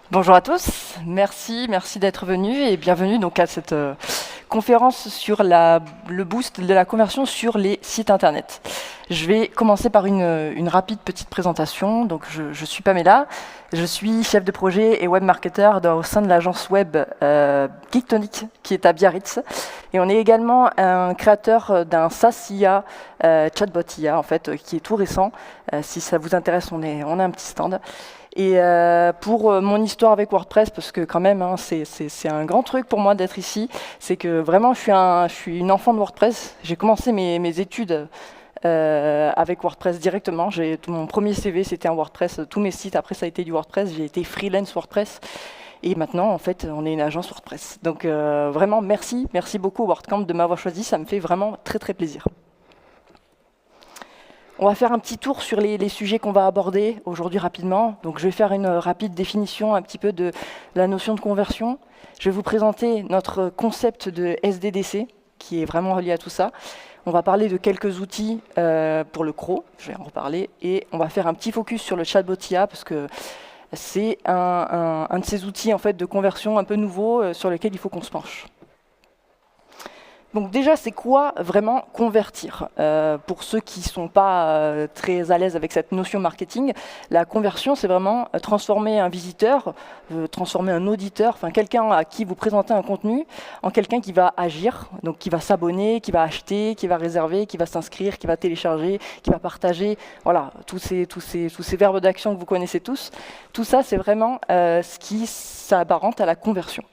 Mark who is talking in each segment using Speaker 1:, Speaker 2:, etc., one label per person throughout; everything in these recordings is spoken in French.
Speaker 1: Bonjour à tous, merci d'être venus et bienvenue donc à cette conférence sur le boost de la conversion sur les sites internet. Je vais commencer par une rapide petite présentation. Donc je suis Pamela, je suis chef de projet et web marketer au sein de l'agence web Geektonic qui est à Biarritz. Et on est également un créateur d'un SaaS IA, chatbot IA en fait, qui est tout récent. Si ça vous intéresse, on a un petit stand. Et pour mon histoire avec WordPress, parce que quand même, hein, c'est un grand truc pour moi d'être ici, c'est que vraiment, je suis une enfant de WordPress. J'ai commencé mes études avec WordPress directement. Mon premier CV, c'était un WordPress. Tous mes sites, après, ça a été du WordPress. J'ai été freelance WordPress. Et maintenant, en fait, on est une agence WordPress. Donc vraiment, merci beaucoup WordCamp de m'avoir choisi. Ça me fait vraiment très plaisir. On va faire un petit tour sur les sujets qu'on va aborder aujourd'hui rapidement. Donc, je vais faire une rapide définition un petit peu de la notion de conversion. Je vais vous présenter notre concept de SDDC, qui est vraiment relié à tout ça. On va parler de quelques outils pour le CRO, je vais en reparler, et on va faire un petit focus sur le chatbot IA, parce que c'est un de ces outils en fait, de conversion un peu nouveau sur lequel il faut qu'on se penche. Donc déjà, c'est quoi vraiment convertir pour ceux qui ne sont pas très à l'aise avec cette notion marketing, la conversion, c'est vraiment transformer un visiteur, transformer un auditeur, enfin quelqu'un à qui vous présentez un contenu, en quelqu'un qui va agir, donc qui va s'abonner, qui va acheter, qui va réserver, qui va s'inscrire, qui va télécharger, qui va partager. Voilà, tous ces verbes d'action que vous connaissez tous. Tout ça, c'est vraiment ce qui s'apparente à la conversion.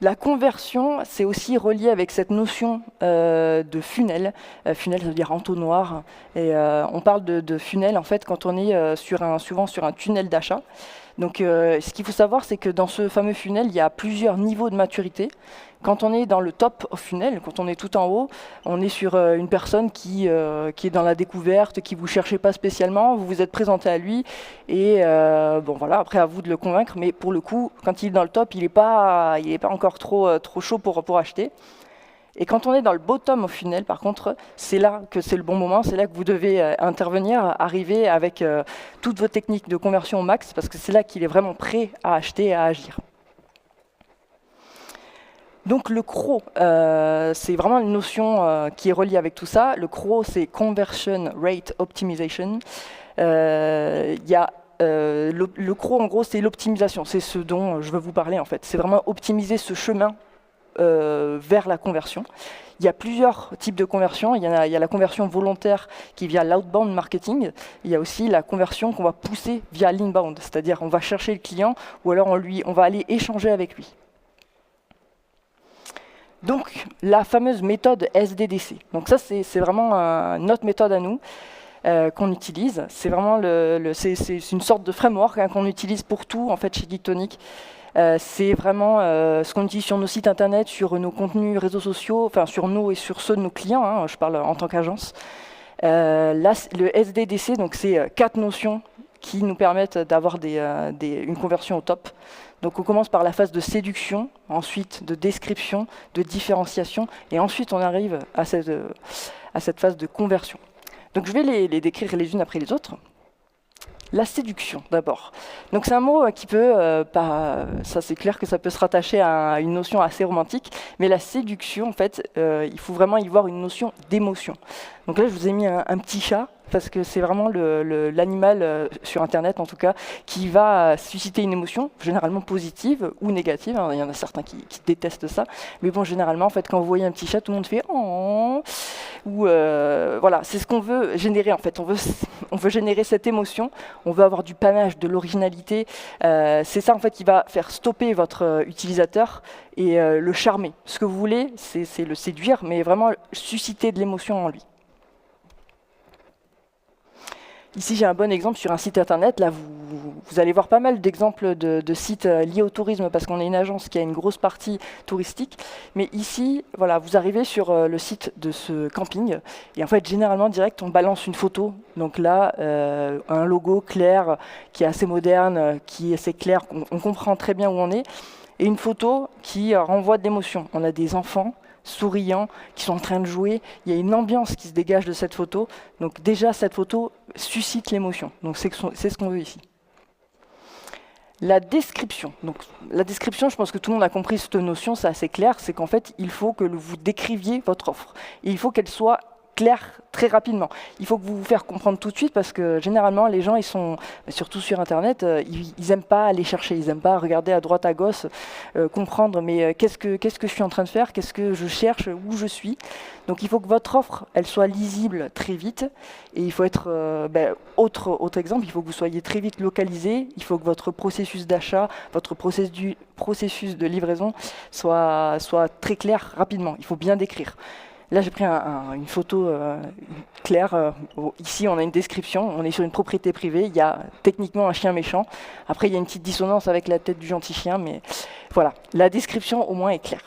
Speaker 1: La conversion, c'est aussi relié avec cette notion de funnel. Funnel, ça veut dire entonnoir. Et on parle de funnel en fait quand on est souvent sur un tunnel d'achat. Donc, ce qu'il faut savoir, c'est que dans ce fameux funnel, il y a plusieurs niveaux de maturité. Quand on est dans le top of funnel, quand on est tout en haut, on est sur une personne qui est dans la découverte, qui vous cherchez pas spécialement, vous vous êtes présenté à lui, et bon voilà, après à vous de le convaincre, mais pour le coup, quand il est dans le top, il est pas encore trop chaud pour acheter. Et quand on est dans le bottom of funnel, par contre, c'est là que c'est le bon moment, c'est là que vous devez intervenir, arriver avec toutes vos techniques de conversion au max, parce que c'est là qu'il est vraiment prêt à acheter et à agir. Donc le CRO, c'est vraiment une notion qui est reliée avec tout ça. Le CRO, c'est Conversion Rate Optimization. Le CRO, en gros, c'est l'optimisation. C'est ce dont je veux vous parler, en fait. C'est vraiment optimiser ce chemin vers la conversion. Il y a plusieurs types de conversion. Il y a la conversion volontaire qui est via l'outbound marketing. Il y a aussi la conversion qu'on va pousser via l'inbound, c'est-à-dire on va chercher le client ou alors on va aller échanger avec lui. Donc, la fameuse méthode SDDC. Donc ça, c'est vraiment notre méthode à nous qu'on utilise. C'est vraiment c'est une sorte de framework qu'on utilise pour tout en fait chez Geektonic. C'est vraiment ce qu'on utilise sur nos sites internet, sur nos contenus réseaux sociaux, enfin sur nous et sur ceux de nos clients. Hein, je parle en tant qu'agence. Là, le SDDC, donc c'est 4 notions qui nous permettent d'avoir une conversion au top. Donc on commence par la phase de séduction, ensuite de description, de différenciation, et ensuite on arrive à cette phase de conversion. Donc je vais les décrire les unes après les autres. La séduction, d'abord. Donc c'est un mot qui peut, ça c'est clair que ça peut se rattacher à une notion assez romantique, mais la séduction, en fait, il faut vraiment y voir une notion d'émotion. Donc là, je vous ai mis un petit chat, parce que c'est vraiment l'animal, sur Internet en tout cas, qui va susciter une émotion, généralement positive ou négative. Alors, il y en a certains qui détestent ça, mais bon, généralement, en fait, quand vous voyez un petit chat, tout le monde fait « oh !» ou voilà, c'est ce qu'on veut générer, en fait. On veut générer cette émotion, on veut avoir du panache, de l'originalité. C'est ça, en fait, qui va faire stopper votre utilisateur et le charmer. Ce que vous voulez, c'est le séduire, mais vraiment susciter de l'émotion en lui. Ici, j'ai un bon exemple sur un site internet. Là, vous allez voir pas mal d'exemples de sites liés au tourisme parce qu'on est une agence qui a une grosse partie touristique. Mais ici, voilà, vous arrivez sur le site de ce camping et en fait, généralement, direct, on balance une photo. Donc là, un logo clair qui est assez moderne, qui est assez clair, on comprend très bien où on est. Et une photo qui renvoie de l'émotion. On a des enfants souriants, qui sont en train de jouer. Il y a une ambiance qui se dégage de cette photo. Donc déjà, cette photo suscite l'émotion. Donc c'est ce qu'on veut ici. La description. Donc, la description, je pense que tout le monde a compris cette notion, c'est assez clair, c'est qu'en fait, il faut que vous décriviez votre offre. Et il faut qu'elle soit claire très rapidement. Il faut que vous faire comprendre tout de suite parce que généralement les gens, ils sont, surtout sur Internet, ils n'aiment pas aller chercher, ils n'aiment pas regarder à droite à gauche, comprendre mais qu'est-ce que je suis en train de faire, qu'est-ce que je cherche, où je suis. Donc il faut que votre offre, elle soit lisible très vite et il faut être, autre exemple, il faut que vous soyez très vite localisé, il faut que votre processus d'achat, votre processus de livraison soit très clair rapidement, il faut bien décrire. Là, j'ai pris une photo claire. Ici, on a une description. On est sur une propriété privée. Il y a techniquement un chien méchant. Après, il y a une petite dissonance avec la tête du gentil chien. Mais voilà, la description, au moins, est claire.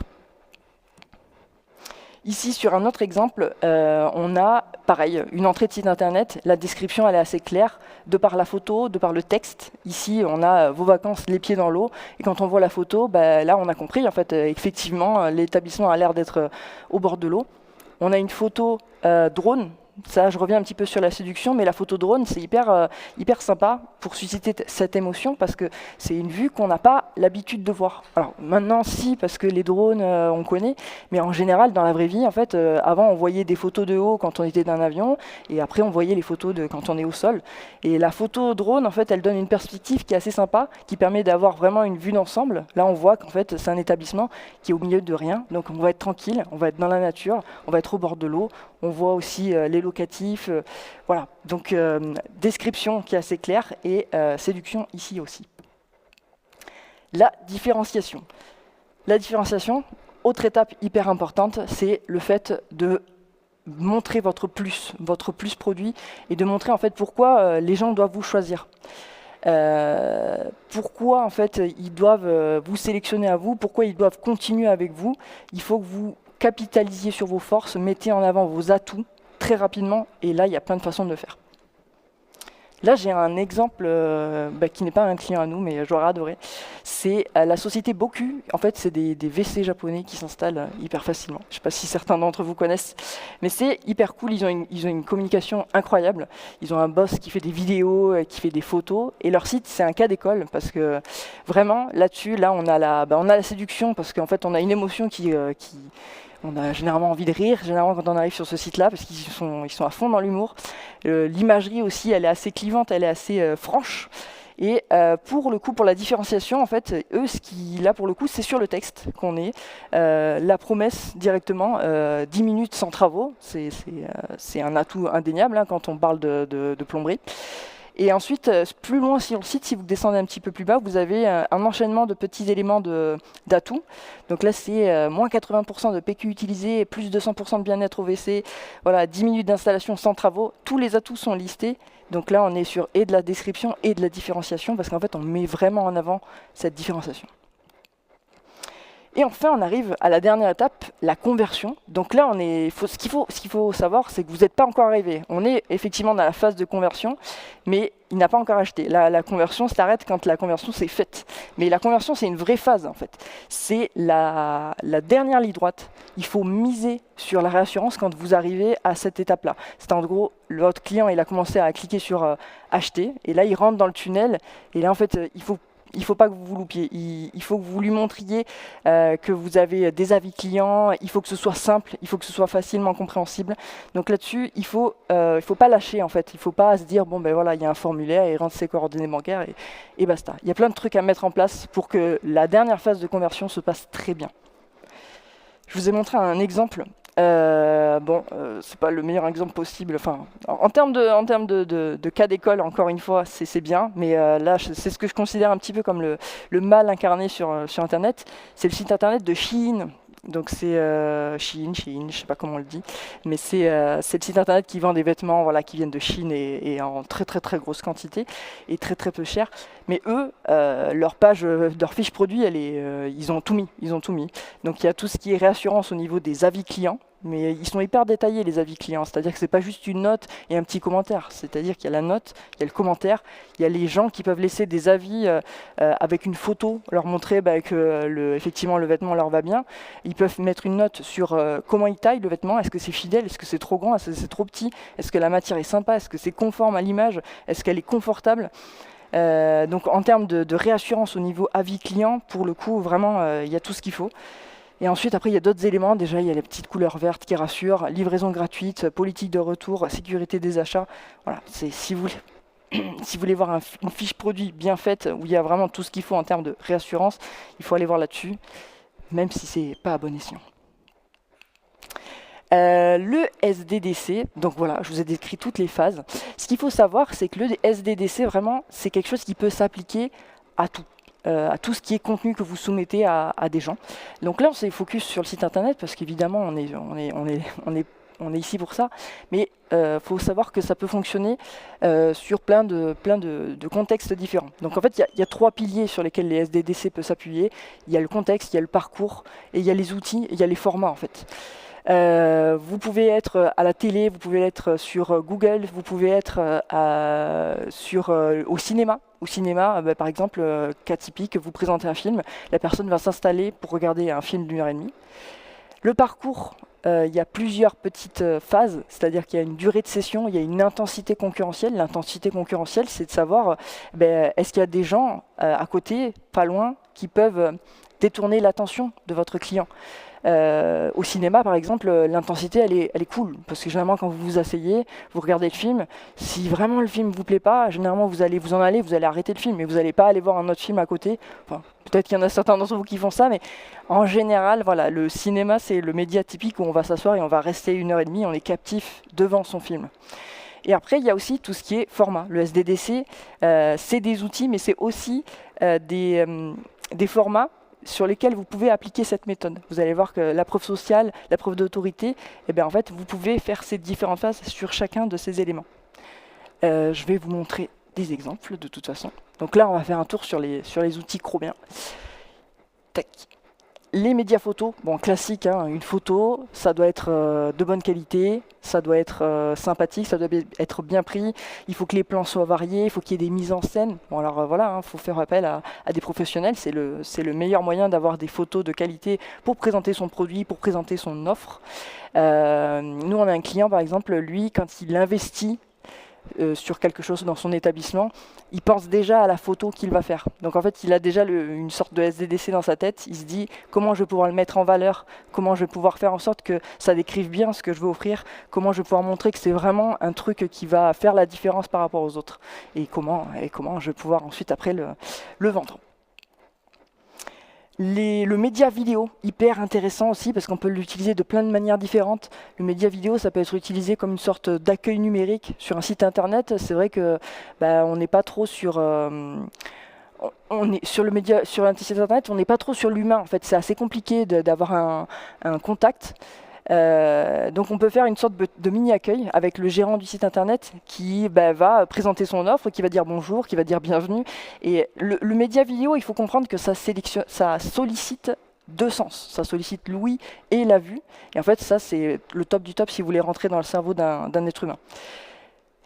Speaker 1: Ici, sur un autre exemple, on a, pareil, une entrée de site internet. La description, elle est assez claire, de par la photo, de par le texte. Ici, on a vos vacances, les pieds dans l'eau. Et quand on voit la photo, là, on a compris, en fait, effectivement, l'établissement a l'air d'être au bord de l'eau. On a une photo drone. Ça, je reviens un petit peu sur la séduction, mais la photo drone, c'est hyper sympa pour susciter cette émotion parce que c'est une vue qu'on n'a pas l'habitude de voir. Alors maintenant, si, parce que les drones, on connaît, mais en général, dans la vraie vie, en fait, avant, on voyait des photos de haut quand on était dans un avion, et après, on voyait les photos de quand on est au sol. Et la photo drone, en fait, elle donne une perspective qui est assez sympa, qui permet d'avoir vraiment une vue d'ensemble. Là, on voit qu'en fait, c'est un établissement qui est au milieu de rien, donc on va être tranquille, on va être dans la nature, on va être au bord de l'eau. On voit aussi les locatifs. Voilà, donc description qui est assez claire et séduction ici aussi. La différenciation. La différenciation, autre étape hyper importante, c'est le fait de montrer votre plus produit et de montrer en fait pourquoi les gens doivent vous choisir. Pourquoi en fait ils doivent vous sélectionner à vous, pourquoi ils doivent continuer avec vous. Il faut que vous capitalisiez sur vos forces, mettez en avant vos atouts très rapidement, et là, il y a plein de façons de le faire. Là, j'ai un exemple qui n'est pas un client à nous, mais j'aurais adoré. C'est la société Boku. En fait, c'est des WC japonais qui s'installent hyper facilement. Je ne sais pas si certains d'entre vous connaissent, mais c'est hyper cool. Ils ont une communication incroyable. Ils ont un boss qui fait des vidéos, qui fait des photos, et leur site, c'est un cas d'école parce que vraiment, là-dessus, on a la séduction parce qu'en fait, on a une émotion qui on a généralement envie de rire, généralement quand on arrive sur ce site-là, parce qu'ils sont à fond dans l'humour. L'imagerie aussi, elle est assez clivante, elle est assez franche. Et pour le coup, pour la différenciation, en fait, eux, là pour le coup, c'est sur le texte qu'on est. La promesse directement, 10 minutes sans travaux, c'est un atout indéniable quand on parle de plomberie. Et ensuite, plus loin sur le site, si vous descendez un petit peu plus bas, vous avez un enchaînement de petits éléments d'atouts. Donc là, c'est moins 80% de PQ utilisé, plus 200% de bien-être au WC, voilà, 10 minutes d'installation sans travaux. Tous les atouts sont listés. Donc là, on est sur et de la description et de la différenciation, parce qu'en fait, on met vraiment en avant cette différenciation. Et enfin, on arrive à la dernière étape, la conversion. Donc là, ce qu'il faut savoir, c'est que vous n'êtes pas encore arrivé. On est effectivement dans la phase de conversion, mais il n'a pas encore acheté. La conversion s'arrête quand la conversion s'est faite. Mais la conversion, c'est une vraie phase, en fait. C'est la dernière ligne droite. Il faut miser sur la réassurance quand vous arrivez à cette étape-là. C'est en gros, votre client, il a commencé à cliquer sur acheter, et là, il rentre dans le tunnel, et là, en fait, il ne faut pas que vous vous loupiez. Il faut que vous lui montriez que vous avez des avis clients. Il faut que ce soit simple. Il faut que ce soit facilement compréhensible. Donc là-dessus, il faut pas lâcher en fait. Il ne faut pas se dire bon ben voilà, il y a un formulaire, il rentre ses coordonnées bancaires et basta. Il y a plein de trucs à mettre en place pour que la dernière phase de conversion se passe très bien. Je vous ai montré un exemple. C'est pas le meilleur exemple possible. Enfin, en termes de cas d'école, encore une fois, c'est bien. Mais là, c'est ce que je considère un petit peu comme le mal incarné sur Internet. C'est le site Internet de Shein. Donc c'est Shein, je sais pas comment on le dit, mais c'est le site Internet qui vend des vêtements, voilà, qui viennent de Chine et en très très très grosse quantité et très très peu cher. Mais eux, leur page, leur fiche produit, ils ont tout mis. Donc il y a tout ce qui est réassurance au niveau des avis clients. Mais ils sont hyper détaillés, les avis clients. C'est-à-dire que ce n'est pas juste une note et un petit commentaire. C'est-à-dire qu'il y a la note, il y a le commentaire, il y a les gens qui peuvent laisser des avis avec une photo, leur montrer que effectivement le vêtement leur va bien. Ils peuvent mettre une note sur comment ils taillent le vêtement. Est-ce que c'est fidèle? Est-ce que c'est trop grand? Est-ce que c'est trop petit? Est-ce que la matière est sympa? Est-ce que c'est conforme à l'image? Est-ce qu'elle est confortable? Donc en termes de réassurance au niveau avis client, pour le coup, vraiment, il y a tout ce qu'il faut. Et ensuite, après, il y a d'autres éléments. Déjà, il y a les petites couleurs vertes qui rassurent, livraison gratuite, politique de retour, sécurité des achats. Voilà, si vous voulez, si vous voulez voir une fiche produit bien faite, où il y a vraiment tout ce qu'il faut en termes de réassurance, il faut aller voir là-dessus, même si c'est pas à bon escient. Le SDDC, donc voilà, je vous ai décrit toutes les phases. Ce qu'il faut savoir, c'est que le SDDC, vraiment, c'est quelque chose qui peut s'appliquer à tout ce qui est contenu que vous soumettez à des gens. Donc là, on s'est focus sur le site internet parce qu'évidemment, on est ici pour ça, mais il faut savoir que ça peut fonctionner sur plein de contextes différents. Donc en fait, il y a 3 piliers sur lesquels les SDDC peuvent s'appuyer. Il y a le contexte, il y a le parcours, et il y a les outils, et il y a les formats en fait. Vous pouvez être à la télé, vous pouvez être sur Google, vous pouvez être au cinéma. Au cinéma, par exemple, cas typique, vous présentez un film, la personne va s'installer pour regarder un film d'1h30. Le parcours, il y a plusieurs petites phases, c'est-à-dire qu'il y a une durée de session, il y a une intensité concurrentielle. L'intensité concurrentielle, c'est de savoir est-ce qu'il y a des gens à côté, pas loin, qui peuvent détourner l'attention de votre client. Au cinéma, par exemple, l'intensité, elle est cool, parce que généralement, quand vous vous asseyez, vous regardez le film, si vraiment le film ne vous plaît pas, généralement, vous allez arrêter le film, mais vous n'allez pas aller voir un autre film à côté. Enfin, peut-être qu'il y en a certains d'entre vous qui font ça, mais en général, voilà, le cinéma, c'est le média typique où on va s'asseoir et on va rester 1h30, on est captif devant son film. Et après, il y a aussi tout ce qui est format. Le SDDC, c'est des outils, mais c'est aussi des formats sur lesquels vous pouvez appliquer cette méthode. Vous allez voir que la preuve sociale, la preuve d'autorité, en fait, vous pouvez faire ces différentes phases sur chacun de ces éléments. Je vais vous montrer des exemples de toute façon. Donc là, on va faire un tour sur les outils Chromien. Tac. Les médias photos, bon classique, hein, une photo, ça doit être de bonne qualité, ça doit être sympathique, ça doit être bien pris, il faut que les plans soient variés, il faut qu'il y ait des mises en scène. Bon alors voilà, faut faire appel à des professionnels, c'est le meilleur moyen d'avoir des photos de qualité pour présenter son produit, pour présenter son offre. Nous on a un client par exemple, lui quand il investit sur quelque chose dans son établissement, il pense déjà à la photo qu'il va faire. Donc en fait, il a déjà une sorte de SDDC dans sa tête. Il se dit comment je vais pouvoir le mettre en valeur, comment je vais pouvoir faire en sorte que ça décrive bien ce que je veux offrir, comment je vais pouvoir montrer que c'est vraiment un truc qui va faire la différence par rapport aux autres, et comment je vais pouvoir ensuite après le vendre. Le média vidéo, hyper intéressant aussi parce qu'on peut l'utiliser de plein de manières différentes. Le média vidéo, ça peut être utilisé comme une sorte d'accueil numérique sur un site internet. C'est vrai que on n'est pas trop sur on est sur sur un site internet, on n'est pas trop sur l'humain. En fait, c'est assez compliqué d'avoir un contact. Donc on peut faire une sorte de mini-accueil avec le gérant du site internet qui va présenter son offre, qui va dire bonjour, qui va dire bienvenue. Et le média vidéo, il faut comprendre que ça sollicite 2 sens. Ça sollicite l'ouïe et la vue. Et en fait, ça, c'est le top du top si vous voulez rentrer dans le cerveau d'un être humain.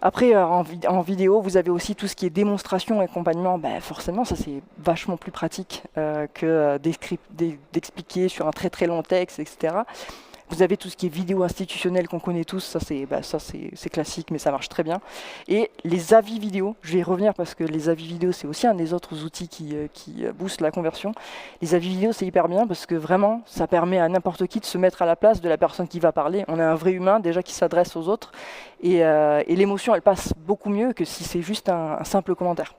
Speaker 1: Après, en vidéo, vous avez aussi tout ce qui est démonstration et accompagnement. Forcément, ça c'est vachement plus pratique que d'expliquer sur un très très long texte, etc. Vous avez tout ce qui est vidéo institutionnelle qu'on connaît tous, ça c'est classique, mais ça marche très bien. Et les avis vidéo, je vais y revenir parce que les avis vidéo, c'est aussi un des autres outils qui booste la conversion. Les avis vidéo, c'est hyper bien parce que vraiment, ça permet à n'importe qui de se mettre à la place de la personne qui va parler. On est un vrai humain déjà qui s'adresse aux autres et l'émotion, elle passe beaucoup mieux que si c'est juste un simple commentaire.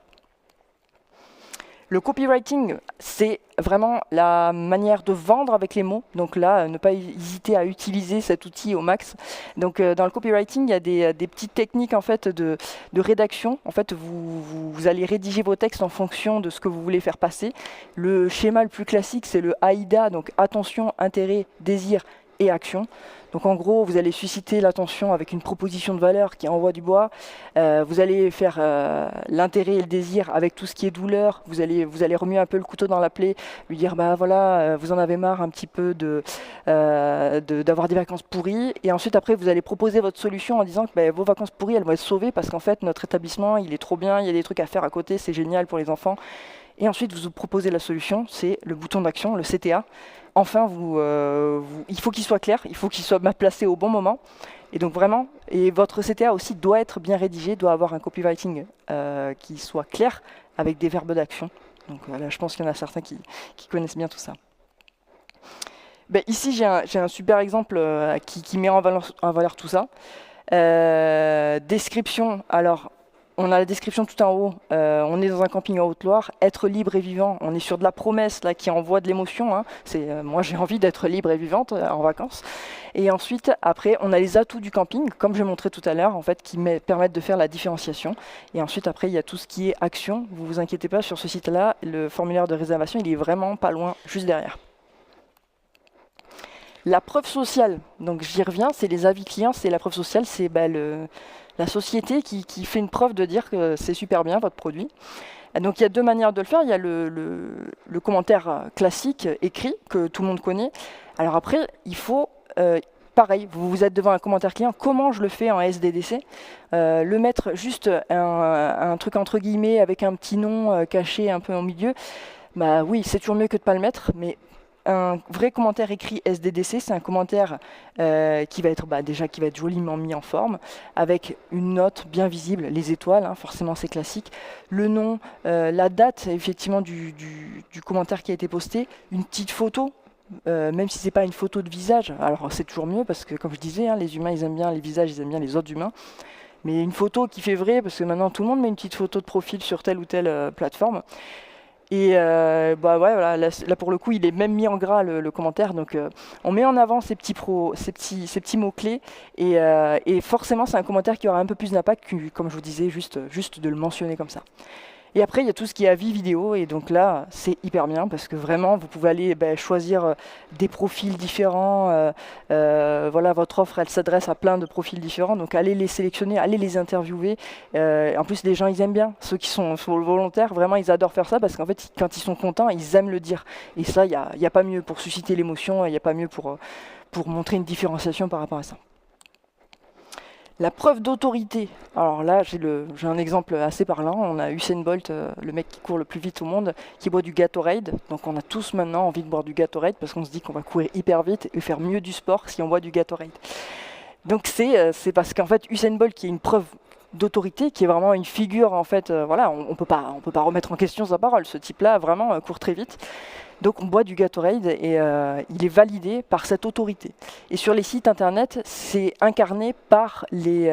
Speaker 1: Le copywriting, c'est vraiment la manière de vendre avec les mots. Donc là, ne pas hésiter à utiliser cet outil au max. Donc dans le copywriting, il y a des petites techniques en fait de rédaction. En fait, vous allez rédiger vos textes en fonction de ce que vous voulez faire passer. Le schéma le plus classique, c'est le AIDA, donc attention, intérêt, désir et action. Donc en gros, vous allez susciter l'attention avec une proposition de valeur qui envoie du bois. Vous allez faire l'intérêt et le désir avec tout ce qui est douleur. Vous allez remuer un peu le couteau dans la plaie, lui dire voilà, vous en avez marre un petit peu d'avoir des vacances pourries. Et ensuite, après, vous allez proposer votre solution en disant que vos vacances pourries, elles vont être sauvées parce qu'en fait, notre établissement, il est trop bien, il y a des trucs à faire à côté, c'est génial pour les enfants. Et ensuite, vous proposez la solution, c'est le bouton d'action, le CTA. enfin, il faut qu'il soit clair, il faut qu'il soit bien placé au bon moment. Et donc vraiment, et votre CTA aussi doit être bien rédigé, doit avoir un copywriting qui soit clair, avec des verbes d'action. Donc là, je pense qu'il y en a certains qui connaissent bien tout ça. Ben, ici, j'ai un super exemple qui met en valeur tout ça. Description, alors on a la description tout en haut, on est dans un camping en Haute-Loire, être libre et vivant, on est sur de la promesse là qui envoie de l'émotion, hein. Moi j'ai envie d'être libre et vivante en vacances. Et ensuite, après, on a les atouts du camping, comme j'ai montré tout à l'heure, en fait, qui permettent de faire la différenciation. Et ensuite, après, il y a tout ce qui est action, vous vous inquiétez pas, sur ce site-là, le formulaire de réservation, il est vraiment pas loin, juste derrière. La preuve sociale, donc j'y reviens, c'est les avis clients, c'est la preuve sociale, c'est la société qui fait une preuve de dire que c'est super bien votre produit. Donc il y a deux manières de le faire, il y a le commentaire classique écrit que tout le monde connaît. Alors après, il faut, pareil, vous êtes devant un commentaire client, comment je le fais en SDDC, le mettre juste un truc entre guillemets avec un petit nom caché un peu au milieu, bah oui, c'est toujours mieux que de ne pas le mettre, mais un vrai commentaire écrit SDDC, c'est un commentaire qui va être déjà qui va être joliment mis en forme, avec une note bien visible, les étoiles, hein, forcément c'est classique, le nom, la date effectivement du commentaire qui a été posté, une petite photo, même si c'est pas une photo de visage, alors c'est toujours mieux parce que comme je disais, hein, les humains ils aiment bien les visages, ils aiment bien les autres humains, mais une photo qui fait vrai, parce que maintenant tout le monde met une petite photo de profil sur telle ou telle plateforme. Et ouais, voilà, là pour le coup, il est même mis en gras le commentaire. Donc on met en avant ces petits mots-clés. Et forcément, c'est un commentaire qui aura un peu plus d'impact que, comme je vous disais, juste de le mentionner comme ça. Et après, il y a tout ce qui est avis vidéo. Et donc là, c'est hyper bien parce que vraiment, vous pouvez aller choisir des profils différents. Voilà, votre offre, elle s'adresse à plein de profils différents. Donc allez les sélectionner, allez les interviewer. En plus, les gens, ils aiment bien. Ceux qui sont volontaires, vraiment, ils adorent faire ça parce qu'en fait, quand ils sont contents, ils aiment le dire. Et ça, il n'y a pas mieux pour susciter l'émotion. Il n'y a pas mieux pour montrer une différenciation par rapport à ça. La preuve d'autorité. Alors là, j'ai un exemple assez parlant. On a Usain Bolt, le mec qui court le plus vite au monde, qui boit du Gatorade. Donc on a tous maintenant envie de boire du Gatorade parce qu'on se dit qu'on va courir hyper vite et faire mieux du sport si on boit du Gatorade. Donc c'est parce qu'en fait, Usain Bolt, qui est une preuve d'autorité, qui est vraiment une figure, en fait, voilà, on peut pas remettre en question sa parole. Ce type-là, vraiment, court très vite. Donc on boit du Gatorade et il est validé par cette autorité. Et sur les sites internet, c'est incarné par les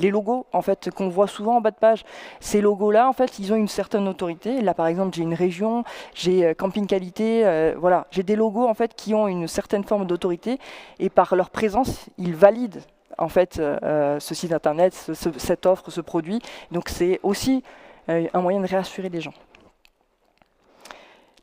Speaker 1: logos en fait qu'on voit souvent en bas de page. Ces logos-là, en fait, ils ont une certaine autorité. Là, par exemple, j'ai une région, j'ai Camping Qualité, voilà, j'ai des logos en fait qui ont une certaine forme d'autorité et par leur présence, ils valident en fait ce site internet, cette offre, ce produit. Donc c'est aussi un moyen de réassurer les gens.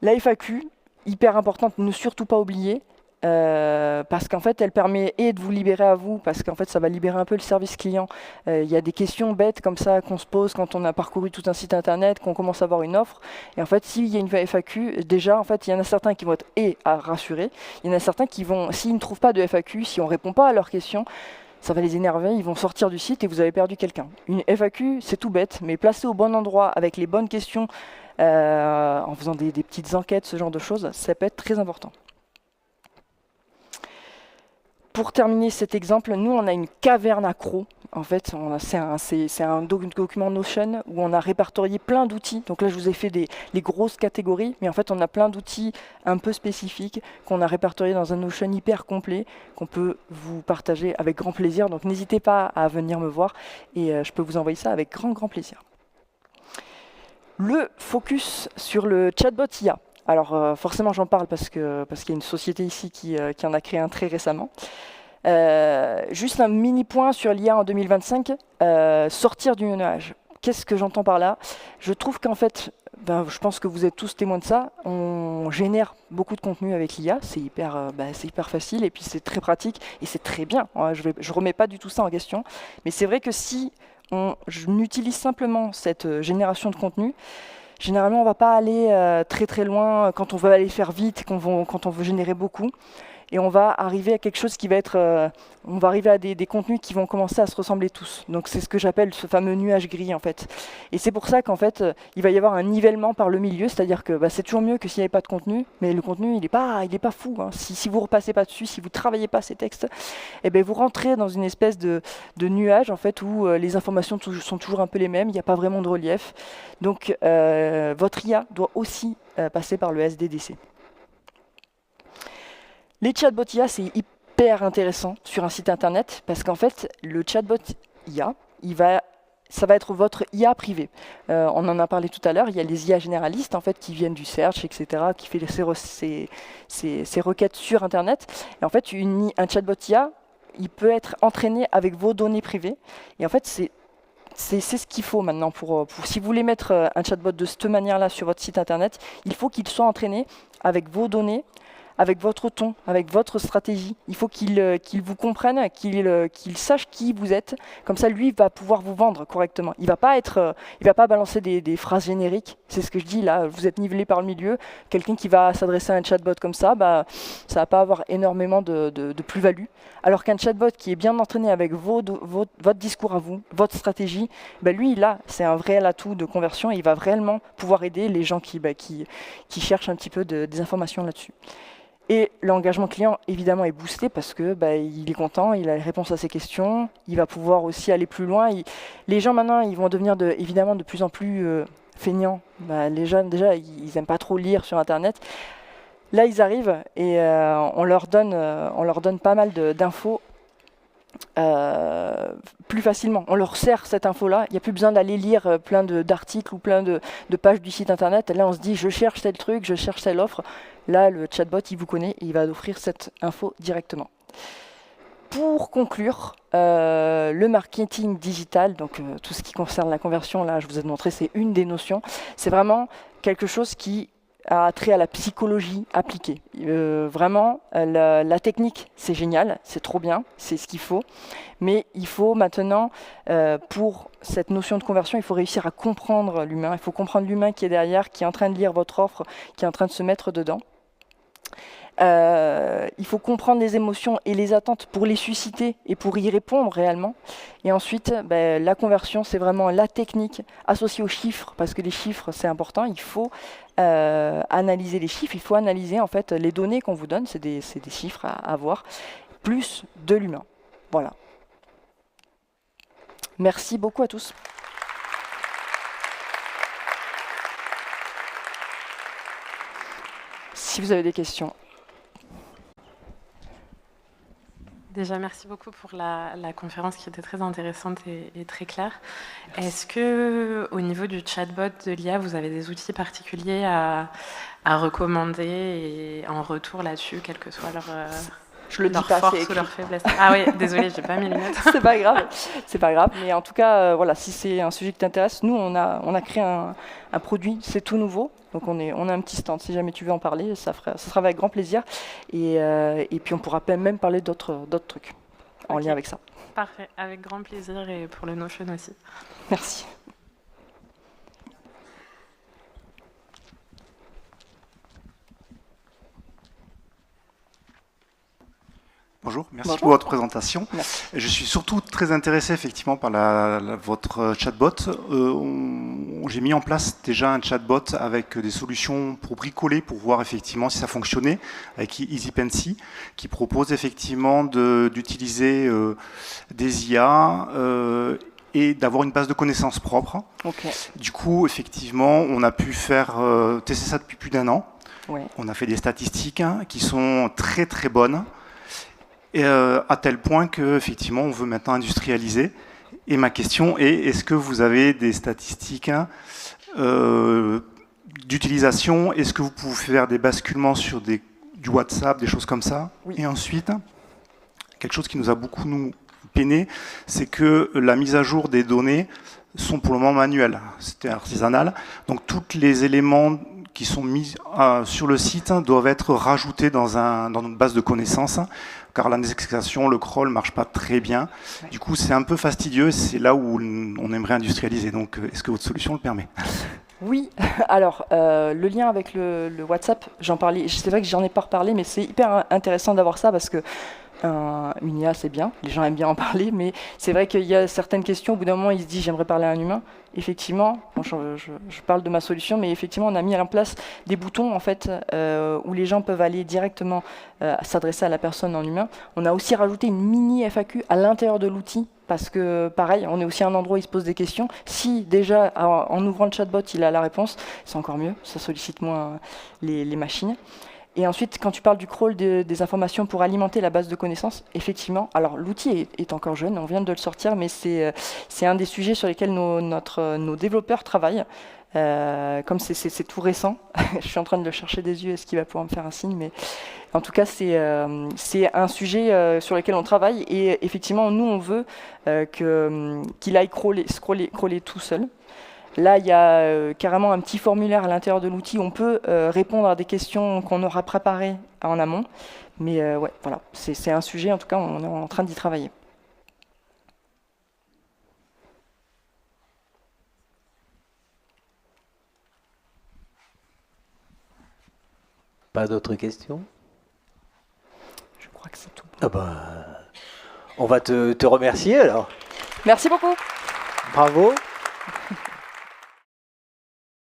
Speaker 1: La FAQ, hyper importante, ne surtout pas oublier, parce qu'en fait, elle permet de vous libérer à vous, parce qu'en fait, ça va libérer un peu le service client. Il y a des questions bêtes comme ça qu'on se pose quand on a parcouru tout un site internet, qu'on commence à avoir une offre. Et en fait, s'il y a une FAQ, déjà, en fait, il y en a certains qui vont être à rassurer. Il y en a certains qui vont, s'ils ne trouvent pas de FAQ, si on ne répond pas à leurs questions, ça va les énerver, ils vont sortir du site et vous avez perdu quelqu'un. Une FAQ, c'est tout bête, mais placée au bon endroit, avec les bonnes questions, en faisant des petites enquêtes, ce genre de choses, ça peut être très important. Pour terminer cet exemple, nous on a une caverne accro. En fait, c'est un document Notion où on a répertorié plein d'outils. Donc là, je vous ai fait les grosses catégories, mais en fait, on a plein d'outils un peu spécifiques qu'on a répertoriés dans un Notion hyper complet qu'on peut vous partager avec grand plaisir. Donc n'hésitez pas à venir me voir et je peux vous envoyer ça avec grand plaisir. Le focus sur le chatbot IA. Alors forcément j'en parle parce qu'il y a une société ici qui en a créé un très récemment. Juste un mini point sur l'IA en 2025, sortir du nuage. Qu'est-ce que j'entends par là? Je trouve qu'en fait, je pense que vous êtes tous témoins de ça, on génère beaucoup de contenu avec l'IA, c'est hyper facile et puis c'est très pratique et c'est très bien. Je remets pas du tout ça en question, mais c'est vrai que si on utilise simplement cette génération de contenu, généralement on ne va pas aller très loin quand on veut aller faire vite, quand on veut générer beaucoup. et on va arriver à quelque chose qui va être, on va arriver à des contenus qui vont commencer à se ressembler tous. Donc c'est ce que j'appelle ce fameux nuage gris en fait. Et c'est pour ça qu'en fait, il va y avoir un nivellement par le milieu, c'est-à-dire que c'est toujours mieux que s'il n'y avait pas de contenu, mais le contenu il est pas fou. Hein. Si vous repassez pas dessus, si vous travaillez pas ces textes, eh ben vous rentrez dans une espèce de nuage en fait où les informations sont toujours un peu les mêmes, il n'y a pas vraiment de relief. Donc votre IA doit aussi passer par le SDDC. Les chatbots IA, c'est hyper intéressant sur un site internet parce qu'en fait, le chatbot IA, ça va être votre IA privé. On en a parlé tout à l'heure, il y a les IA généralistes en fait qui viennent du search, etc., qui fait ses requêtes sur internet. Et en fait, un chatbot IA, il peut être entraîné avec vos données privées. Et en fait, c'est ce qu'il faut maintenant si vous voulez mettre un chatbot de cette manière-là sur votre site internet, il faut qu'il soit entraîné avec vos données, avec votre ton, avec votre stratégie. Il faut qu'il vous comprenne, qu'il sache qui vous êtes. Comme ça, lui, il va pouvoir vous vendre correctement. Il va pas balancer des phrases génériques. C'est ce que je dis là. Vous êtes nivelé par le milieu. Quelqu'un qui va s'adresser à un chatbot comme ça, ça va pas avoir énormément de plus-value. Alors qu'un chatbot qui est bien entraîné avec votre discours à vous, votre stratégie, lui, là, c'est un vrai atout de conversion. Et il va réellement pouvoir aider les gens qui cherchent un petit peu des informations là-dessus. Et l'engagement client, évidemment, est boosté parce que il est content, il a les réponses à ses questions, il va pouvoir aussi aller plus loin. Les gens, maintenant, ils vont devenir évidemment de plus en plus feignants. Les jeunes, déjà, ils n'aiment pas trop lire sur Internet. Là, ils arrivent et on leur donne pas mal d'infos plus facilement. On leur sert cette info-là. Il n'y a plus besoin d'aller lire plein d'articles ou plein de pages du site internet. Là, on se dit, je cherche tel truc, je cherche telle offre. Là, le chatbot, il vous connaît et il va offrir cette info directement. Pour conclure, le marketing digital, donc tout ce qui concerne la conversion, là, je vous ai montré, c'est une des notions. C'est vraiment quelque chose qui a trait à la psychologie appliquée. Vraiment, la technique, c'est génial, c'est trop bien, c'est ce qu'il faut. Mais il faut maintenant, pour cette notion de conversion, il faut réussir à comprendre l'humain. Il faut comprendre l'humain qui est derrière, qui est en train de lire votre offre, qui est en train de se mettre dedans. Il faut comprendre les émotions et les attentes pour les susciter et pour y répondre réellement. Et ensuite, la conversion, c'est vraiment la technique associée aux chiffres, parce que les chiffres, c'est important. Il faut analyser les chiffres, il faut analyser en fait les données qu'on vous donne, c'est des chiffres à avoir, plus de l'humain. Voilà. Merci beaucoup à tous. Si vous avez des questions.
Speaker 2: Déjà, merci beaucoup pour la conférence qui était très intéressante et très claire. Est-ce que, au niveau du chatbot de l'IA, vous avez des outils particuliers à recommander et en retour là-dessus, quelle que soit leur force ou leur faiblesse? Ah oui, désolée, j'ai pas mis les notes.
Speaker 1: C'est pas grave. Mais en tout cas, voilà, si c'est un sujet qui t'intéresse, nous, on a créé un produit, c'est tout nouveau. Donc on a un petit stand, si jamais tu veux en parler, ça sera avec grand plaisir. Et puis on pourra même parler d'autres trucs en lien avec ça.
Speaker 2: Parfait, avec grand plaisir et pour le Notion aussi.
Speaker 1: Merci.
Speaker 3: Bonjour, merci pour votre présentation.
Speaker 1: Merci.
Speaker 3: Je suis surtout très intéressé effectivement par votre chatbot. J'ai mis en place déjà un chatbot avec des solutions pour bricoler, pour voir effectivement si ça fonctionnait, avec EasyPensy, qui propose effectivement d'utiliser des IA et d'avoir une base de connaissances propre.
Speaker 1: Okay.
Speaker 3: Du coup, effectivement, on a pu tester ça depuis plus d'1 an.
Speaker 1: Ouais.
Speaker 3: On a fait des statistiques qui sont très très bonnes. Et à tel point qu'effectivement, on veut maintenant industrialiser. Et ma question est, est-ce que vous avez des statistiques d'utilisation? Est-ce que vous pouvez faire des basculements sur du WhatsApp, des choses comme ça?
Speaker 1: Oui.
Speaker 3: Et ensuite, quelque chose qui nous a beaucoup peiné, c'est que la mise à jour des données sont pour le moment manuelles. C'était artisanal. Donc, tous les éléments qui sont mis sur le site doivent être rajoutés dans notre base de connaissances, car l'indexation, le crawl ne marche pas très bien. Ouais. Du coup, c'est un peu fastidieux, c'est là où on aimerait industrialiser. Donc, est-ce que votre solution le permet?
Speaker 1: Oui, alors le lien avec le WhatsApp, j'en parlais, c'est vrai que j'en ai pas reparlé, mais c'est hyper intéressant d'avoir ça parce que une IA c'est bien, les gens aiment bien en parler, mais c'est vrai qu'il y a certaines questions, au bout d'un moment il se dit j'aimerais parler à un humain. Effectivement, bon, je parle de ma solution, mais effectivement on a mis en place des boutons en fait où les gens peuvent aller directement s'adresser à la personne en humain. On a aussi rajouté une mini FAQ à l'intérieur de l'outil. Parce que pareil, on est aussi à un endroit où il se pose des questions. Si déjà, en ouvrant le chatbot, il a la réponse, c'est encore mieux, ça sollicite moins les machines. Et ensuite, quand tu parles du crawl des informations pour alimenter la base de connaissances, effectivement, alors l'outil est encore jeune, on vient de le sortir, mais c'est un des sujets sur lesquels nos développeurs travaillent. Comme c'est tout récent, je suis en train de le chercher des yeux, est-ce qu'il va pouvoir me faire un signe, mais en tout cas, c'est un sujet sur lequel on travaille et effectivement, nous, on veut qu'il aille scroller tout seul. Là, il y a carrément un petit formulaire à l'intérieur de l'outil. On peut répondre à des questions qu'on aura préparées en amont. Mais ouais, voilà, c'est un sujet, en tout cas, on est en train d'y travailler.
Speaker 4: Pas d'autres questions?
Speaker 1: Je crois que c'est tout.
Speaker 4: Ah ben, on va te remercier alors.
Speaker 1: Merci beaucoup.
Speaker 4: Bravo.